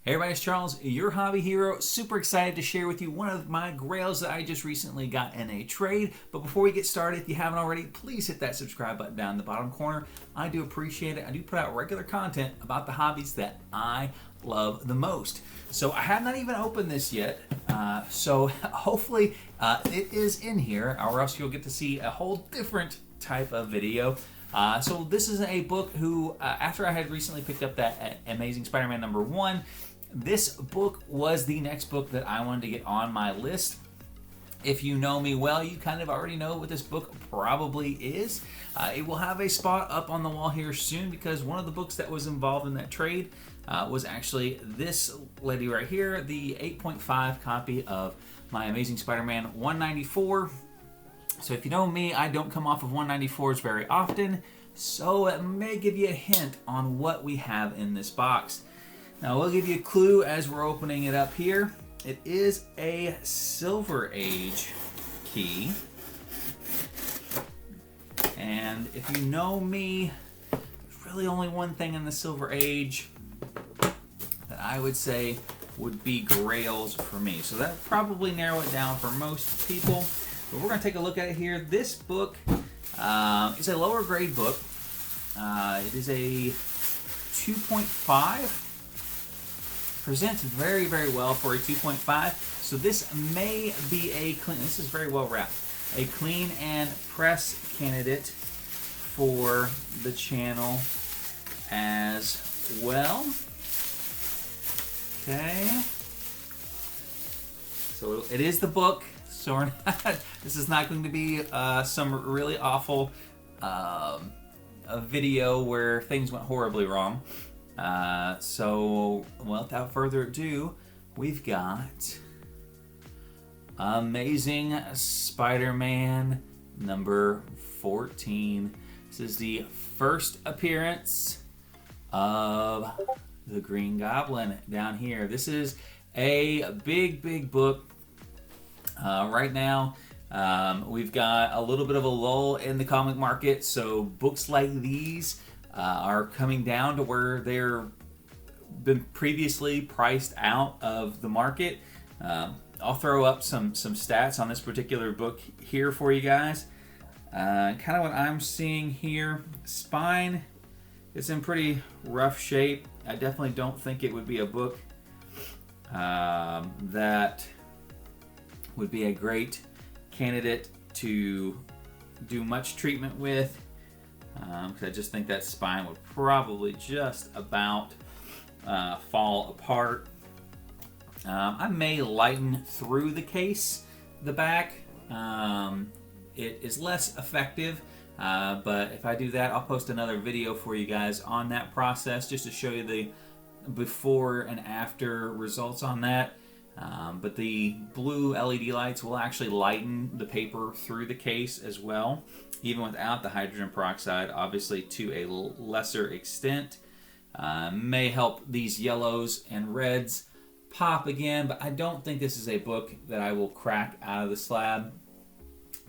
Hey everybody, it's Charles, your hobby hero. Super excited to share with you one of my grails that I just recently got in a trade. But before we get started, if you haven't already, please hit that subscribe button down in the bottom corner. I do appreciate it. I do put out regular content about the hobbies that I love the most. So I have not even opened this yet. So hopefully it is in here, or else you'll get to see a whole different type of video. So this is a book who, after I had recently picked up that Amazing Spider-Man #1, this book was the next book that I wanted to get on my list. If you know me well, you kind of already know what this book probably is. It will have a spot up on the wall here soon because one of the books that was involved in that trade was actually this lady right here, the 8.5 copy of my Amazing Spider-Man 194. So if you know me, I don't come off of 194s very often, so it may give you a hint on what we have in this box. Now we'll give you a clue as we're opening it up here. It is a Silver Age key. And if you know me, there's really only one thing in the Silver Age that I would say would be Grails for me. So that would probably narrow it down for most people. But we're going to take a look at it here. This book is a lower grade book. It is a 2.5. Presents very, very well for a 2.5. So this may be a clean, this is very well wrapped, a clean and press candidate for the channel as well. Okay. So it is the book. So we're not, this is not going to be some really awful a video where things went horribly wrong. So, well, without further ado, we've got Amazing Spider-Man #14. This is the first appearance of the Green Goblin down here. This is a big, big book. Right now, we've got a little bit of a lull in the comic market, so books like these are coming down to where they're been previously priced out of the market. I'll throw up some stats on this particular book here for you guys. Kind of what I'm seeing here. Spine is in pretty rough shape. I definitely don't think it would be a book that would be a great candidate to do much treatment with. Because I just think that spine would probably just about fall apart. I may lighten through the case, the back. It is less effective, but if I do that, I'll post another video for you guys on that process just to show you the before and after results on that. But the blue LED lights will actually lighten the paper through the case as well, even without the hydrogen peroxide, obviously to a lesser extent. May help these yellows and reds pop again, but I don't think this is a book that I will crack out of the slab.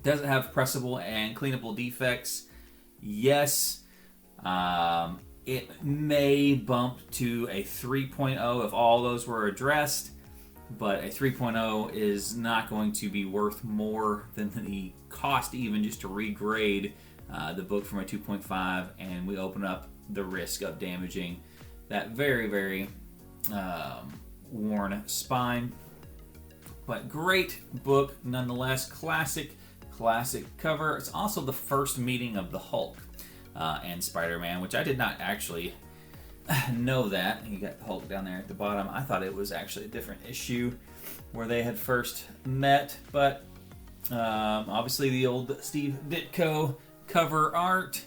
Does it have pressable and cleanable defects? Yes. It may bump to a 3.0 if all those were addressed. But a 3.0 is not going to be worth more than the cost even just to regrade the book from a 2.5, and we open up the risk of damaging that very, very worn spine. But great book nonetheless. Classic cover. It's also the first meeting of the Hulk and Spider-Man, which I did not actually know that. You got the Hulk down there at the bottom. I thought it was actually a different issue where they had first met, but obviously the old Steve Ditko cover art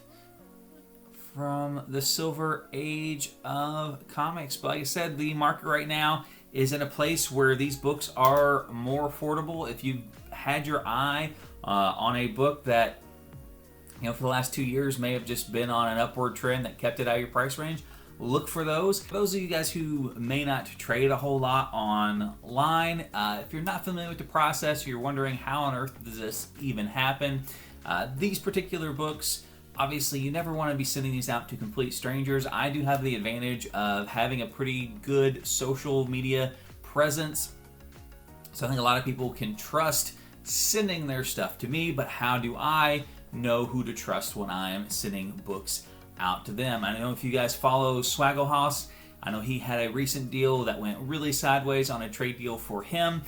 from the Silver Age of comics. But like I said, the market right now is in a place where these books are more affordable. If you had your eye on a book that, you know, for the last 2 years may have just been on an upward trend that kept it out of your price range, look for those. For those of you guys who may not trade a whole lot online, if you're not familiar with the process, you're wondering how on earth does this even happen, these particular books obviously you never want to be sending these out to complete strangers. I do have the advantage of having a pretty good social media presence, so I think a lot of people can trust sending their stuff to me, but how do I know who to trust when I am sending books out to them? I know if you guys follow Swaggle House, I know he had a recent deal that went really sideways on a trade deal for him.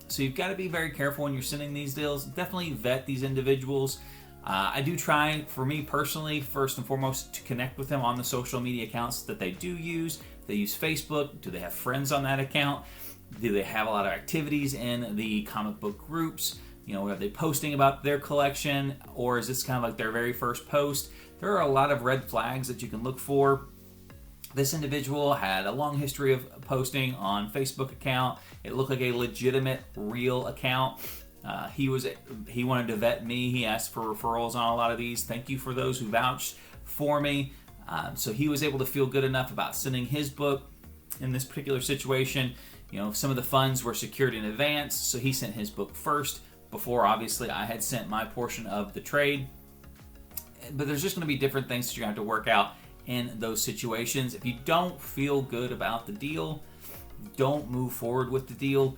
So you've got to be very careful when you're sending these deals. Definitely vet these individuals. I do try, for me personally, first and foremost, to connect with them on the social media accounts that they do use. They use Facebook. Do they have friends on that account? Do they have a lot of activities in the comic book groups? You know, are they posting about their collection, or is this kind of like their very first post? There are a lot of red flags that you can look for. This individual had a long history of posting on Facebook account. It looked like a legitimate, real account. He wanted to vet me. He asked for referrals on a lot of these. Thank you for those who vouched for me. So he was able to feel good enough about sending his book. In this particular situation, you know, some of the funds were secured in advance, so he sent his book first before, obviously, I had sent my portion of the trade. But there's just going to be different things that you're going to have to work out in those situations. If you don't feel good about the deal, don't move forward with the deal.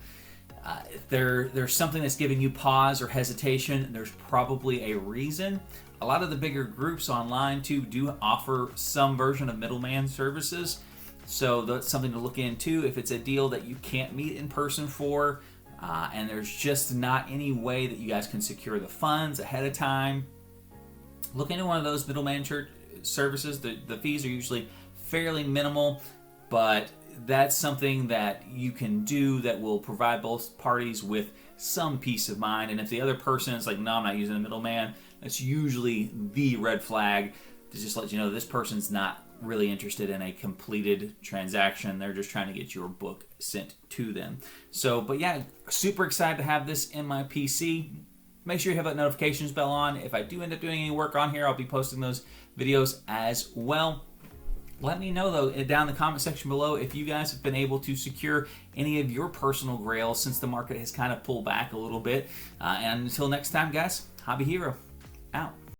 If there's something that's giving you pause or hesitation, there's probably a reason. A lot of the bigger groups online too do offer some version of middleman services, so that's something to look into. If it's a deal that you can't meet in person for, and there's just not any way that you guys can secure the funds ahead of time, look into one of those middleman services. The fees are usually fairly minimal, but that's something that you can do that will provide both parties with some peace of mind. And if the other person is like, no, I'm not using a middleman, that's usually the red flag to just let you know this person's not really interested in a completed transaction. They're just trying to get your book sent to them. So, but yeah, super excited to have this in my PC. Make sure you have that notifications bell on. If I do end up doing any work on here, I'll be posting those videos as well. Let me know, though, down in the comment section below if you guys have been able to secure any of your personal grails since the market has kind of pulled back a little bit. And until next time, guys, Hobby Hero, out.